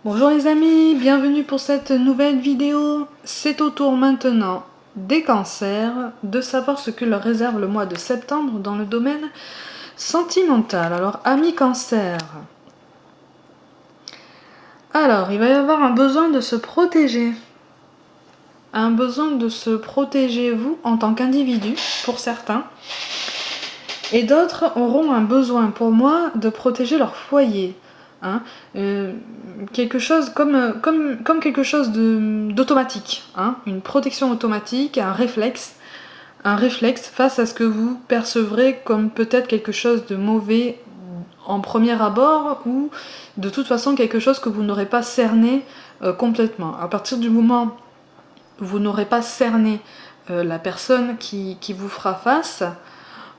Bonjour les amis, bienvenue pour cette nouvelle vidéo. C'est au tour maintenant des cancers de savoir ce que leur réserve le mois de septembre dans le domaine sentimental. Alors amis cancer, alors il va y avoir un besoin de se protéger. Un besoin de se protéger vous en tant qu'individu pour certains. Et d'autres auront un besoin pour moi de protéger leur foyer. Hein, quelque chose comme quelque chose d'automatique, hein, une protection automatique, un réflexe face à ce que vous percevrez comme peut-être quelque chose de mauvais en premier abord ou de toute façon quelque chose que vous n'aurez pas cerné complètement. À partir du moment où vous n'aurez pas cerné la personne qui vous fera face,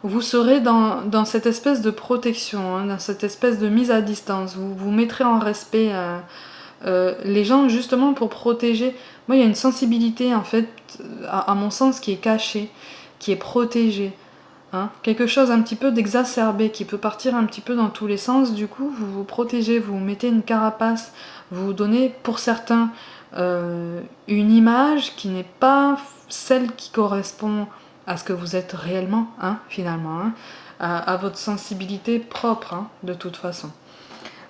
vous serez dans cette espèce de protection, hein, dans cette espèce de mise à distance. Vous vous mettrez en respect les gens justement pour protéger. Moi, il y a une sensibilité en fait, à mon sens, qui est cachée, qui est protégée. Hein. Quelque chose un petit peu d'exacerbé, qui peut partir un petit peu dans tous les sens. Du coup, vous vous protégez, vous mettez une carapace, vous donnez pour certains une image qui n'est pas celle qui correspond à ce que vous êtes réellement, hein, finalement, hein, à votre sensibilité propre, hein, de toute façon.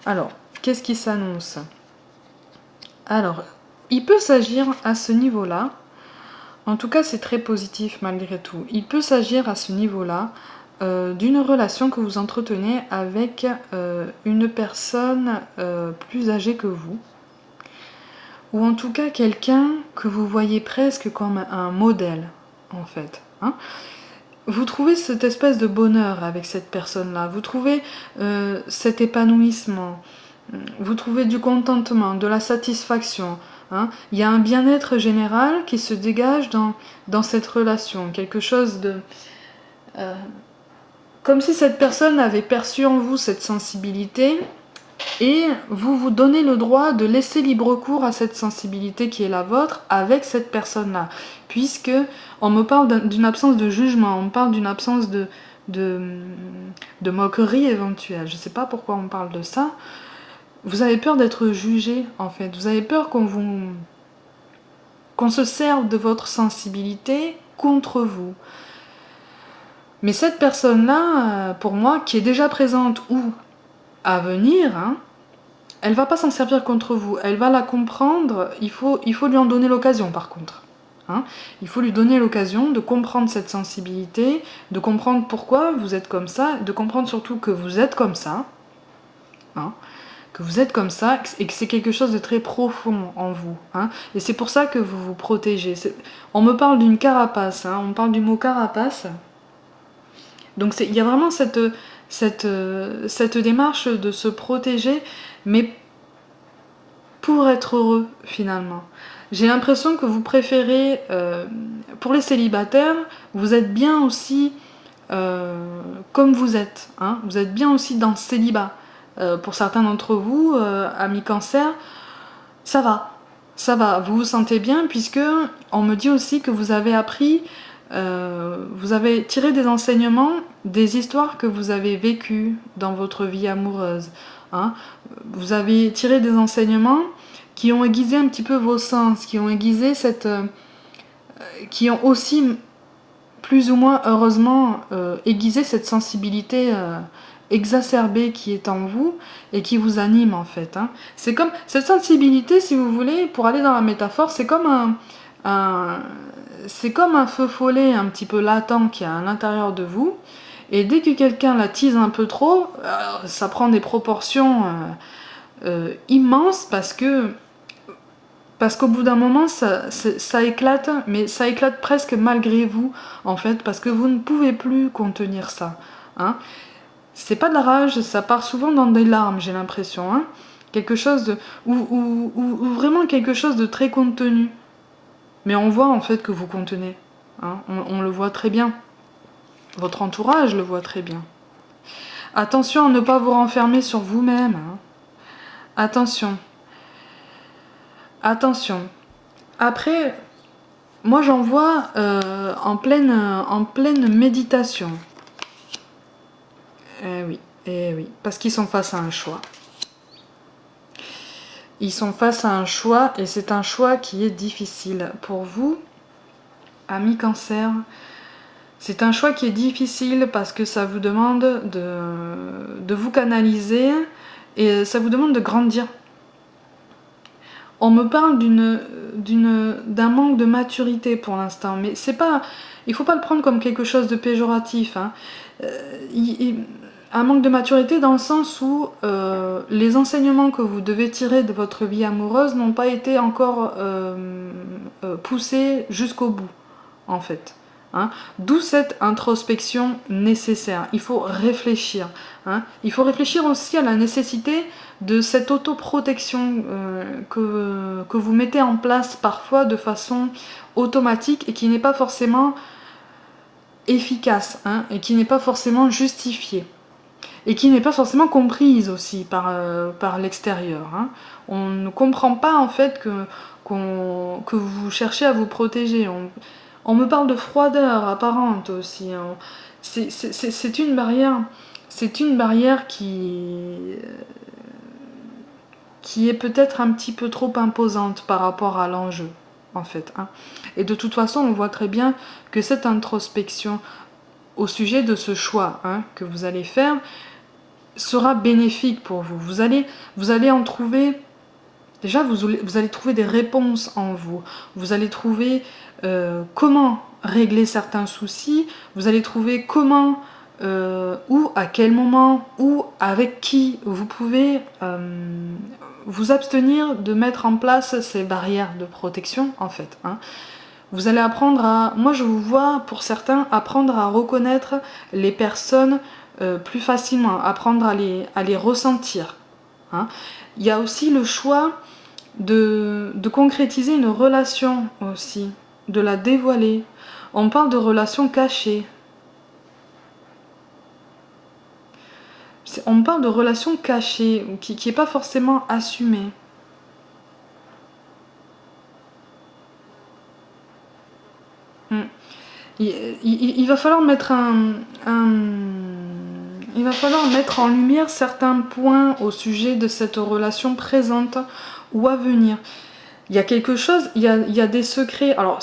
Alors, qu'est-ce qui s'annonce? Alors, il peut s'agir à ce niveau-là, en tout cas c'est très positif malgré tout, il peut s'agir à ce niveau-là d'une relation que vous entretenez avec une personne plus âgée que vous, ou en tout cas quelqu'un que vous voyez presque comme un modèle, en fait. Hein. Vous trouvez cette espèce de bonheur avec cette personne-là, vous trouvez cet épanouissement, vous trouvez du contentement, de la satisfaction. Hein. Il y a un bien-être général qui se dégage dans cette relation, quelque chose de... comme si cette personne avait perçu en vous cette sensibilité, et vous vous donnez le droit de laisser libre cours à cette sensibilité qui est la vôtre avec cette personne-là. Puisque on me parle d'une absence de jugement, on me parle d'une absence de moquerie éventuelle. Je ne sais pas pourquoi on parle de ça. Vous avez peur d'être jugé, en fait. Vous avez peur qu'on se serve de votre sensibilité contre vous. Mais cette personne-là, pour moi, qui est déjà présente ou à venir, hein, elle va pas s'en servir contre vous, elle va la comprendre, il faut lui en donner l'occasion par contre. Hein. Il faut lui donner l'occasion de comprendre cette sensibilité, de comprendre pourquoi vous êtes comme ça, de comprendre surtout que vous êtes comme ça, hein, que vous êtes comme ça, et que c'est quelque chose de très profond en vous. Hein. Et c'est pour ça que vous vous protégez. On me parle d'une carapace, hein, on me parle du mot carapace. Donc il y a vraiment cette démarche de se protéger, mais pour être heureux finalement. J'ai l'impression que vous préférez, pour les célibataires, vous êtes bien aussi comme vous êtes. Hein, vous êtes bien aussi dans le célibat. Pour certains d'entre vous, amis cancer, ça va, vous vous sentez bien puisque on me dit aussi que vous avez appris, vous avez tiré des enseignements des histoires que vous avez vécues dans votre vie amoureuse. Hein. Vous avez tiré des enseignements qui ont aiguisé un petit peu vos sens, qui ont aiguisé qui ont aussi plus ou moins heureusement aiguisé cette sensibilité exacerbée qui est en vous et qui vous anime en fait. Hein. C'est comme cette sensibilité, si vous voulez, pour aller dans la métaphore, c'est comme un feu follet un petit peu latent qui est à l'intérieur de vous. Et dès que quelqu'un la tease un peu trop, ça prend des proportions immenses parce qu'au bout d'un moment, ça éclate, mais ça éclate presque malgré vous, en fait, parce que vous ne pouvez plus contenir ça. Hein. C'est pas de la rage, ça part souvent dans des larmes, j'ai l'impression. Hein. Quelque chose de... ou vraiment quelque chose de très contenu. Mais on voit, en fait, que vous contenez. Hein. On le voit très bien. Votre entourage le voit très bien. Attention à ne pas vous renfermer sur vous-même. Hein. Attention. Attention. Après, moi j'en vois en pleine méditation. Eh oui, parce qu'ils sont face à un choix. Ils sont face à un choix et c'est un choix qui est difficile. Pour vous, amis Cancer, c'est un choix qui est difficile parce que ça vous demande de vous canaliser et ça vous demande de grandir. On me parle d'un manque de maturité pour l'instant, mais c'est pas, il faut pas le prendre comme quelque chose de péjoratif. Hein. Un manque de maturité dans le sens où les enseignements que vous devez tirer de votre vie amoureuse n'ont pas été encore poussés jusqu'au bout, en fait. Hein. D'où cette introspection nécessaire. Il faut réfléchir. Hein. Il faut réfléchir aussi à la nécessité de cette autoprotection que vous mettez en place parfois de façon automatique et qui n'est pas forcément efficace, hein, et qui n'est pas forcément justifiée. Et qui n'est pas forcément comprise aussi par l'extérieur. Hein. On ne comprend pas en fait que vous cherchez à vous protéger. On me parle de froideur apparente aussi. Hein. C'est une barrière qui est peut-être un petit peu trop imposante par rapport à l'enjeu, en fait. Hein. Et de toute façon, on voit très bien que cette introspection au sujet de ce choix, hein, que vous allez faire sera bénéfique pour vous. Vous allez en trouver... Déjà, vous allez trouver des réponses en vous. Vous allez trouver comment régler certains soucis. Vous allez trouver comment, ou à quel moment, ou avec qui vous pouvez vous abstenir de mettre en place ces barrières de protection, en fait. Hein. Vous allez apprendre à... Moi, je vous vois, pour certains, apprendre à reconnaître les personnes plus facilement, apprendre à les ressentir. Hein. Il y a aussi le choix de concrétiser une relation aussi, de la dévoiler. On parle de relations cachées. On parle de relations cachées, qui n'est pas forcément assumée. Il va falloir mettre il va falloir mettre en lumière certains points au sujet de cette relation présente ou à venir. Il y a quelque chose, il y a des secrets. Alors,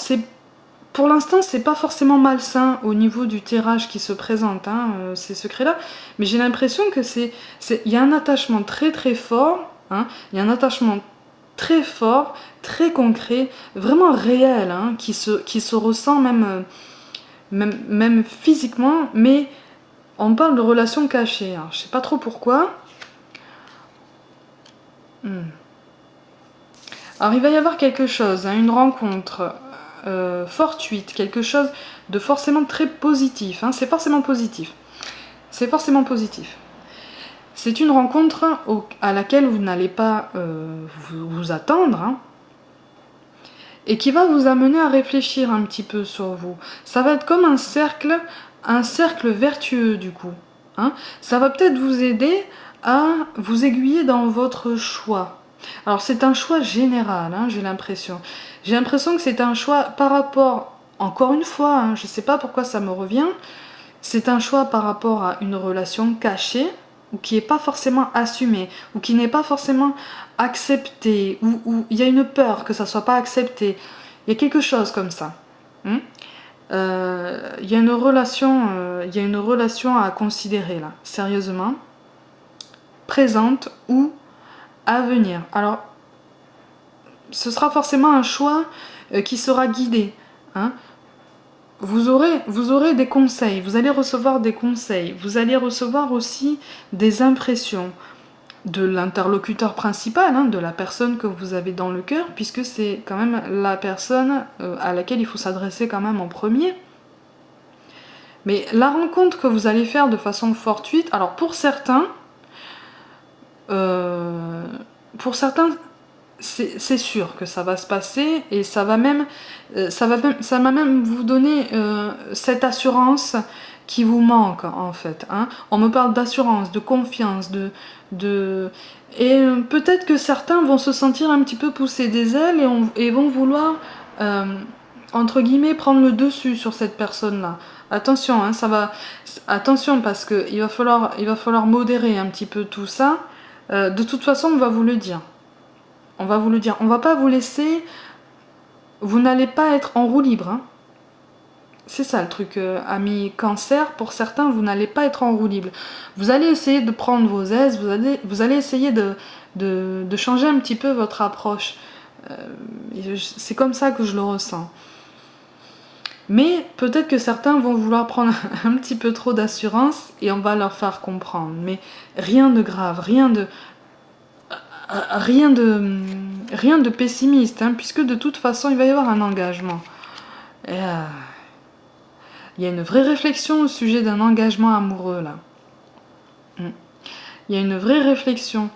pour l'instant, c'est pas forcément malsain au niveau du tirage qui se présente, hein, ces secrets-là, mais j'ai l'impression que il y a un attachement très très fort, hein, il y a un attachement très fort, très concret, vraiment réel, hein, qui se ressent même physiquement, mais on parle de relations cachées. Alors, je sais pas trop pourquoi. Alors il va y avoir quelque chose, hein, une rencontre fortuite, quelque chose de forcément très positif. Hein, c'est forcément positif. C'est forcément positif. C'est une rencontre à laquelle vous n'allez pas vous attendre, hein, et qui va vous amener à réfléchir un petit peu sur vous. Ça va être comme un cercle vertueux du coup. Hein. Ça va peut-être vous aider à vous aiguiller dans votre choix. Alors c'est un choix général, hein, j'ai l'impression. J'ai l'impression que c'est un choix par rapport, encore une fois, hein, je ne sais pas pourquoi ça me revient, c'est un choix par rapport à une relation cachée, ou qui n'est pas forcément assumée, ou qui n'est pas forcément acceptée, ou il y a une peur que ça ne soit pas accepté. Il y a quelque chose comme ça. Il y a une relation à considérer là, sérieusement, présente ou à venir. Alors, ce sera forcément un choix qui sera guidé. Hein. Vous aurez des conseils, vous allez recevoir des conseils, vous allez recevoir aussi des impressions de l'interlocuteur principal, hein, de la personne que vous avez dans le cœur, puisque c'est quand même la personne à laquelle il faut s'adresser quand même en premier. Mais la rencontre que vous allez faire de façon fortuite, alors pour certains, c'est sûr que ça va se passer et ça va même vous donner cette assurance qui vous manque en fait. Hein. On me parle d'assurance, de confiance, et peut-être que certains vont se sentir un petit peu pousser des ailes et vont vouloir entre guillemets prendre le dessus sur cette personne-là. Attention, hein, attention parce que il va falloir modérer un petit peu tout ça. De toute façon, on va vous le dire. On va vous le dire. On va pas vous laisser... Vous n'allez pas être en roue libre. Hein. C'est ça le truc, amis cancer. Pour certains, vous n'allez pas être en roue libre. Vous allez essayer de prendre vos aises. Vous allez essayer de changer un petit peu votre approche. C'est comme ça que je le ressens. Mais peut-être que certains vont vouloir prendre un petit peu trop d'assurance et on va leur faire comprendre. Mais rien de grave, rien de pessimiste, hein, puisque de toute façon il va y avoir un engagement. Et, il y a une vraie réflexion au sujet d'un engagement amoureux là. Il y a une vraie réflexion.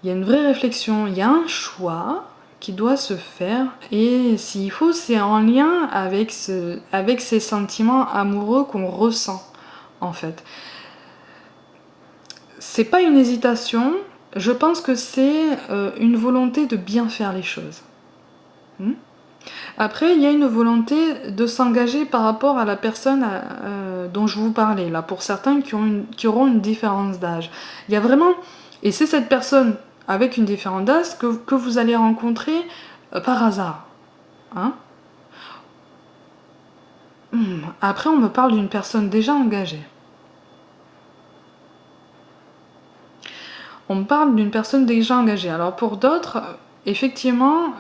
Il y a une vraie réflexion. Il y a un choix qui doit se faire et s'il faut c'est en lien avec ces sentiments amoureux qu'on ressent en fait. C'est pas une hésitation, je pense que c'est une volonté de bien faire les choses. Après, il y a une volonté de s'engager par rapport à la personne dont je vous parlais, là, pour certains qui auront une différence d'âge. Il y a vraiment... Et c'est cette personne avec une différence d'âge que vous allez rencontrer par hasard. Hein. Après, on me parle d'une personne déjà engagée. On me parle d'une personne déjà engagée. Alors pour d'autres, effectivement,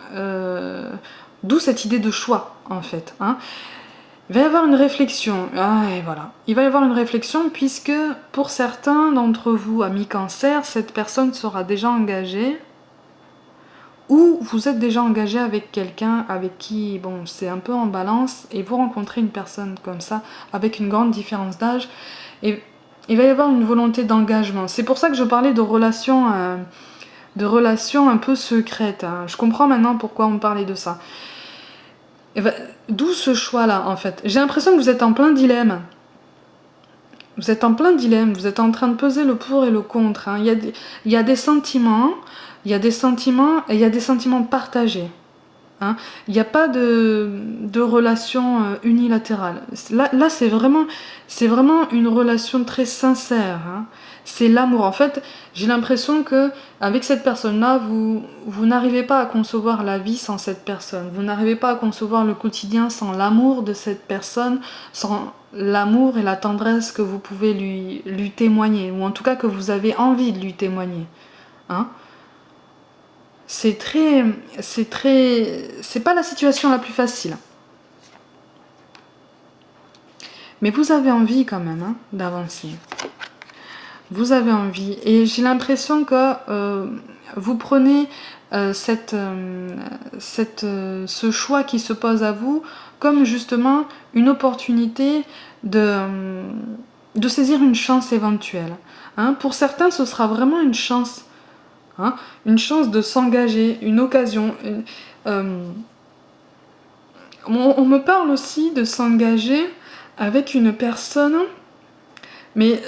d'où cette idée de choix, en fait. Hein. Il va y avoir une réflexion. Et voilà. Il va y avoir une réflexion puisque pour certains d'entre vous, amis cancer, cette personne sera déjà engagée ou vous êtes déjà engagé avec quelqu'un avec qui, bon, c'est un peu en balance et vous rencontrez une personne comme ça avec une grande différence d'âge et il va y avoir une volonté d'engagement. C'est pour ça que je parlais de relations un peu secrètes. Hein. Je comprends maintenant pourquoi on parlait de ça. D'où ce choix-là, en fait. J'ai l'impression que vous êtes en plein dilemme. Vous êtes en plein dilemme. Vous êtes en train de peser le pour et le contre. Hein. Il y a des sentiments. Il y a des sentiments et il y a des sentiments partagés. Hein. Il n'y a pas de relation unilatérale. Là c'est vraiment une relation très sincère. Hein. C'est l'amour. En fait, j'ai l'impression que avec cette personne-là, vous n'arrivez pas à concevoir la vie sans cette personne. Vous n'arrivez pas à concevoir le quotidien sans l'amour de cette personne, sans l'amour et la tendresse que vous pouvez lui témoigner, ou en tout cas que vous avez envie de lui témoigner. Hein. C'est pas la situation la plus facile. Mais vous avez envie quand même hein, d'avancer. Vous avez envie. Et j'ai l'impression que vous prenez ce choix qui se pose à vous comme justement une opportunité de saisir une chance éventuelle. Hein. Pour certains, ce sera vraiment une chance. Hein, une chance de s'engager, une occasion. On me parle aussi de s'engager avec une personne, mais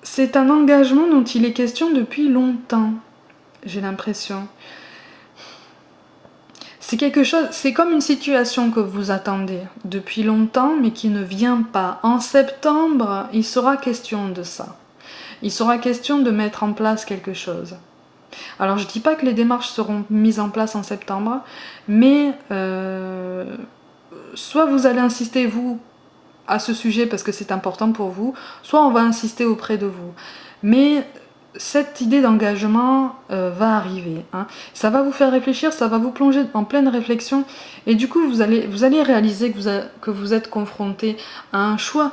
c'est un engagement dont il est question depuis longtemps, j'ai l'impression. C'est quelque chose, c'est comme une situation que vous attendez depuis longtemps, mais qui ne vient pas. En septembre, il sera question de ça. Il sera question de mettre en place quelque chose. Alors je dis pas que les démarches seront mises en place en septembre, mais soit vous allez insister vous à ce sujet parce que c'est important pour vous, soit on va insister auprès de vous. Mais cette idée d'engagement va arriver. Hein. Ça va vous faire réfléchir, ça va vous plonger en pleine réflexion et du coup vous allez réaliser que vous êtes confronté à un choix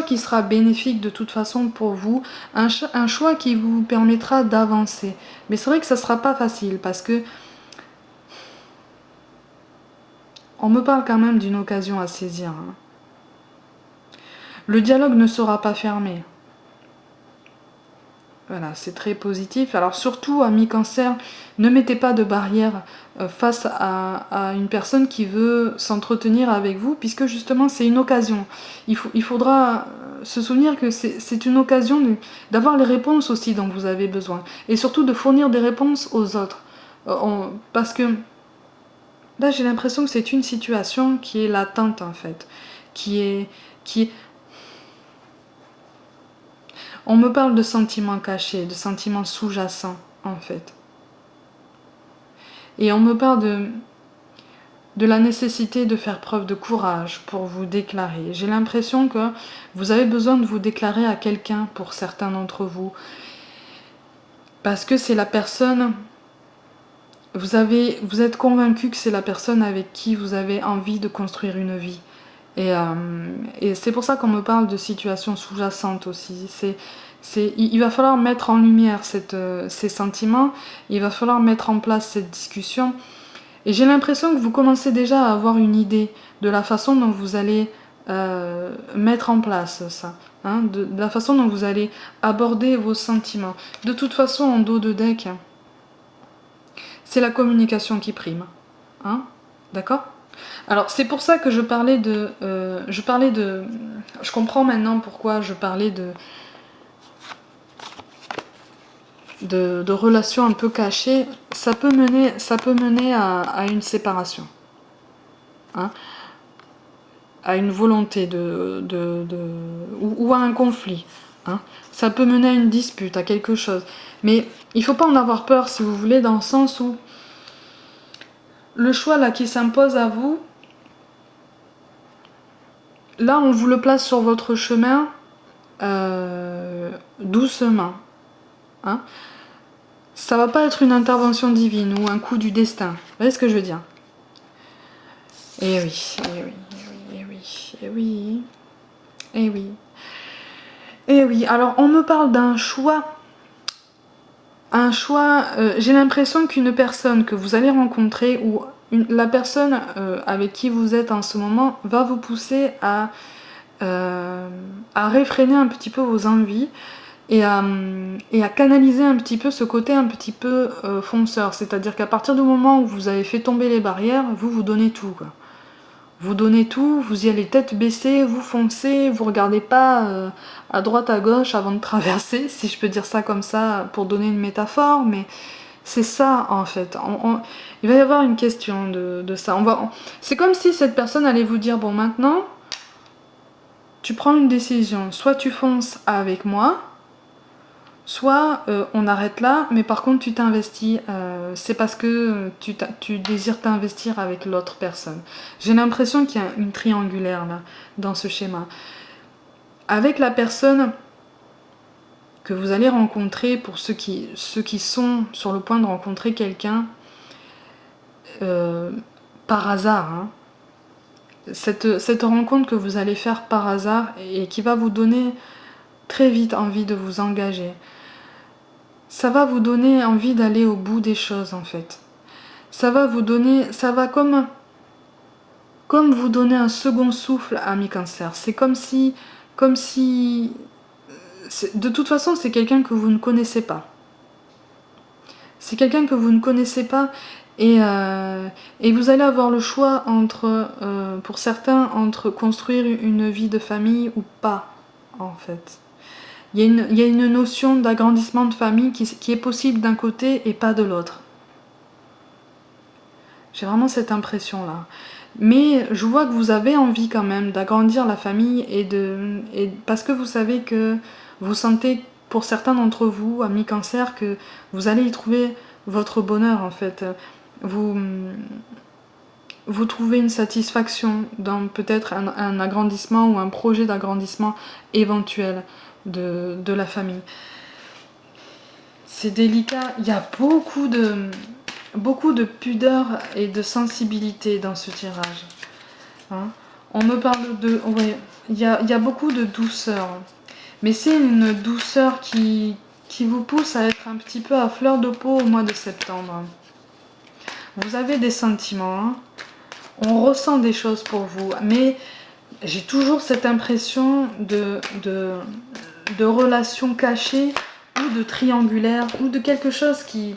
qui sera bénéfique de toute façon pour vous, un choix qui vous permettra d'avancer. Mais c'est vrai que ça sera pas facile parce que on me parle quand même d'une occasion à saisir. Hein. Le dialogue ne sera pas fermé. Voilà, c'est très positif. Alors surtout, amis cancer, ne mettez pas de barrière face à une personne qui veut s'entretenir avec vous, puisque justement c'est une occasion. Il faudra se souvenir que c'est une occasion d'avoir les réponses aussi dont vous avez besoin. Et surtout de fournir des réponses aux autres. Parce que là j'ai l'impression que c'est une situation qui est latente en fait. Qui est... On me parle de sentiments cachés, de sentiments sous-jacents, en fait. Et on me parle de la nécessité de faire preuve de courage pour vous déclarer. J'ai l'impression que vous avez besoin de vous déclarer à quelqu'un pour certains d'entre vous. Parce que c'est la personne... Vous êtes convaincu que c'est la personne avec qui vous avez envie de construire une vie. Et c'est pour ça qu'on me parle de situations sous-jacentes aussi. Il va falloir mettre en lumière ces sentiments, il va falloir mettre en place cette discussion. Et j'ai l'impression que vous commencez déjà à avoir une idée de la façon dont vous allez mettre en place ça. Hein, de la façon dont vous allez aborder vos sentiments. De toute façon, en dos de deck, c'est la communication qui prime. Hein, d'accord ? Alors, c'est pour ça que je parlais de... Je comprends maintenant pourquoi je parlais de relations un peu cachées. Ça peut mener à une séparation. Hein, à une volonté ou à un conflit. Hein. Ça peut mener à une dispute, à quelque chose. Mais il ne faut pas en avoir peur, si vous voulez, dans le sens où le choix là qui s'impose à vous, là on vous le place sur votre chemin doucement. Hein. Ça va pas être une intervention divine ou un coup du destin. Vous voyez ce que je veux dire? Eh oui, eh oui, eh oui, eh oui, eh oui, eh oui. Alors on me parle d'un choix. Un choix, j'ai l'impression qu'une personne que vous allez rencontrer ou la personne avec qui vous êtes en ce moment va vous pousser à réfréner un petit peu vos envies et à canaliser un petit peu ce côté un petit peu fonceur. C'est-à-dire qu'à partir du moment où vous avez fait tomber les barrières, vous donnez tout, quoi. Vous donnez tout, vous y allez tête baissée, vous foncez, vous regardez pas à droite à gauche avant de traverser, si je peux dire ça comme ça pour donner une métaphore, mais c'est ça en fait. Il va y avoir une question de ça. C'est comme si cette personne allait vous dire, bon maintenant, tu prends une décision, soit tu fonces avec moi, soit on arrête là, mais par contre tu t'investis, c'est parce que tu désires t'investir avec l'autre personne. J'ai l'impression qu'il y a une triangulaire là, dans ce schéma. Avec la personne que vous allez rencontrer, pour ceux qui sont sur le point de rencontrer quelqu'un, par hasard, hein, cette rencontre que vous allez faire par hasard et qui va vous donner très vite envie de vous engager, ça va vous donner envie d'aller au bout des choses en fait. Ça va comme vous donner un second souffle à mi-cancer. C'est comme si de toute façon c'est quelqu'un que vous ne connaissez pas. C'est quelqu'un que vous ne connaissez pas et vous allez avoir le choix pour certains, entre construire une vie de famille ou pas en fait. Il y a une notion d'agrandissement de famille qui est possible d'un côté et pas de l'autre. J'ai vraiment cette impression-là. Mais je vois que vous avez envie quand même d'agrandir la famille parce que vous savez que vous sentez, pour certains d'entre vous, à mi-cancer, que vous allez y trouver votre bonheur en fait. Vous trouvez une satisfaction dans peut-être un agrandissement ou un projet d'agrandissement éventuel de la famille. C'est délicat, il y a beaucoup de pudeur et de sensibilité dans ce tirage. Hein, on me parle de... Ouais, il y a beaucoup de douceur. Mais c'est une douceur qui vous pousse à être un petit peu à fleur de peau au mois de septembre. Vous avez des sentiments, hein, on ressent des choses pour vous, mais j'ai toujours cette impression de relations cachées ou de triangulaire ou de quelque chose qui...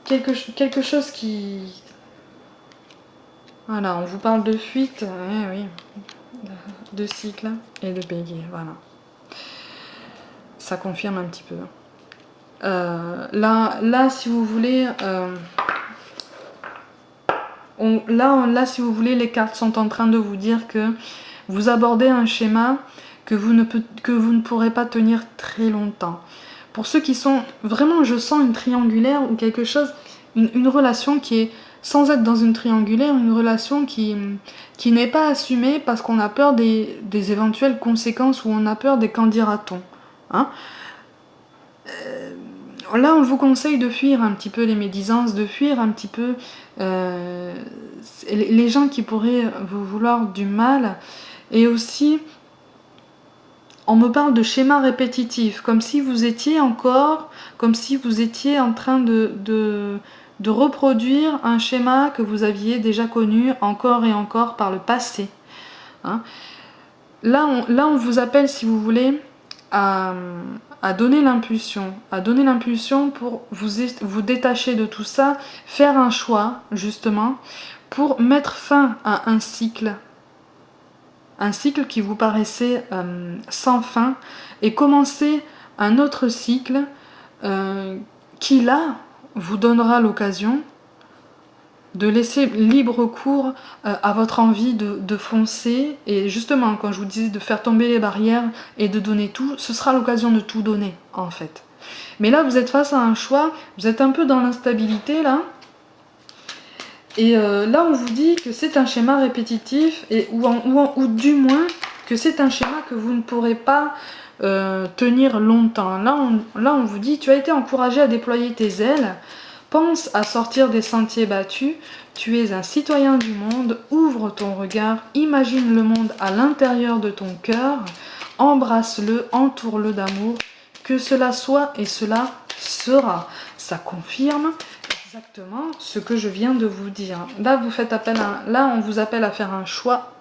Quelque chose qui... Voilà, on vous parle de fuite, oui, de cycle et de bélier, voilà. Ça confirme un petit peu. Là, si vous voulez... Là, si vous voulez, les cartes sont en train de vous dire que vous abordez un schéma que vous ne pourrez pas tenir très longtemps. Pour ceux qui sont... Vraiment, je sens une triangulaire ou quelque chose... une relation qui est, sans être dans une triangulaire, une relation qui n'est pas assumée parce qu'on a peur des éventuelles conséquences ou on a peur des qu'en dira-t-on. Hein. Là, on vous conseille de fuir un petit peu les médisances, de fuir un petit peu les gens qui pourraient vous vouloir du mal. Et aussi, on me parle de schémas répétitifs, comme si vous étiez en train de reproduire un schéma que vous aviez déjà connu encore et encore par le passé. Hein. Là, on vous appelle, si vous voulez, à donner l'impulsion, pour vous détacher de tout ça, faire un choix, justement, pour mettre fin à un cycle qui vous paraissait sans fin, et commencer un autre cycle qui, là, vous donnera l'occasion de laisser libre cours à votre envie de foncer. Et justement, quand je vous disais de faire tomber les barrières et de donner tout, ce sera l'occasion de tout donner, en fait. Mais là, vous êtes face à un choix, vous êtes un peu dans l'instabilité, là. Et là, on vous dit que c'est un schéma répétitif, ou du moins que c'est un schéma que vous ne pourrez pas tenir longtemps. Là, on vous dit, tu as été encouragé à déployer tes ailes, pense à sortir des sentiers battus, tu es un citoyen du monde, ouvre ton regard, imagine le monde à l'intérieur de ton cœur, embrasse-le, entoure-le d'amour, que cela soit et cela sera. Ça confirme exactement ce que je viens de vous dire. Là, on vous appelle à faire un choix.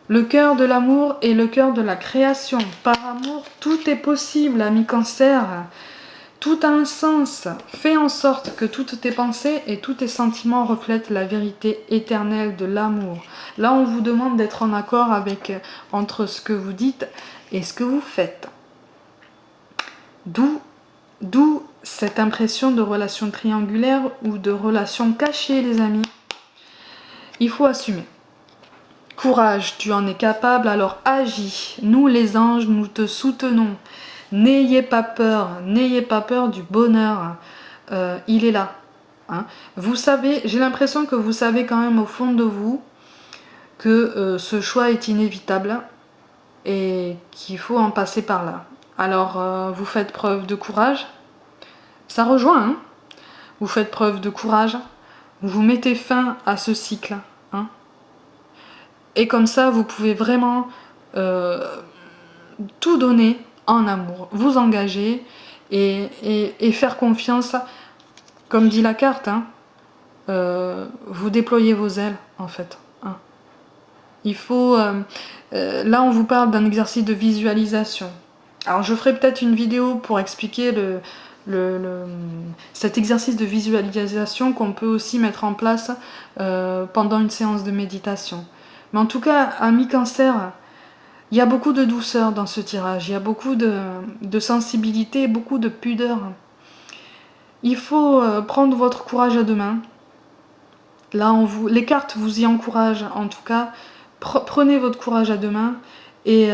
Le cœur de l'amour est le cœur de la création. Par amour, tout est possible, ami Cancer. Tout a un sens. Fais en sorte que toutes tes pensées et tous tes sentiments reflètent la vérité éternelle de l'amour. Là, on vous demande d'être en accord entre ce que vous dites et ce que vous faites. D'où cette impression de relation triangulaire ou de relation cachée, les amis. Il faut assumer. Courage, tu en es capable, alors agis. Nous, les anges, nous te soutenons. N'ayez pas peur du bonheur. Il est là. Hein. Vous savez, j'ai l'impression que vous savez quand même au fond de vous que ce choix est inévitable et qu'il faut en passer par là. Alors, vous faites preuve de courage. Ça rejoint, hein. Vous faites preuve de courage. Vous mettez fin à ce cycle. Hein. Et comme ça, vous pouvez vraiment tout donner en amour. Vous engager et faire confiance, comme dit la carte. Hein. Vous déployez vos ailes, en fait. Hein. Il faut... là, on vous parle d'un exercice de visualisation. Alors, je ferai peut-être une vidéo pour expliquer cet exercice de visualisation qu'on peut aussi mettre en place pendant une séance de méditation. Mais en tout cas, amis Cancer, il y a beaucoup de douceur dans ce tirage, il y a beaucoup de sensibilité, beaucoup de pudeur. Il faut prendre votre courage à deux mains. Là, les cartes vous y encouragent, en tout cas. Prenez votre courage à deux mains et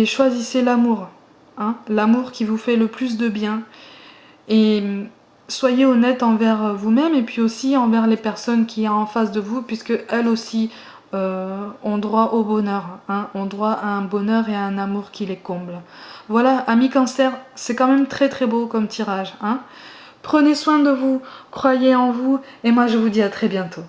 choisissez l'amour. Hein, l'amour qui vous fait le plus de bien. Et soyez honnête envers vous-même et puis aussi envers les personnes qui sont en face de vous, puisque elles aussi ont droit au bonheur, hein, ont droit à un bonheur et à un amour qui les comble. Voilà, amis Cancer, c'est quand même très très beau comme tirage. Hein. Prenez soin de vous, croyez en vous, et moi je vous dis à très bientôt.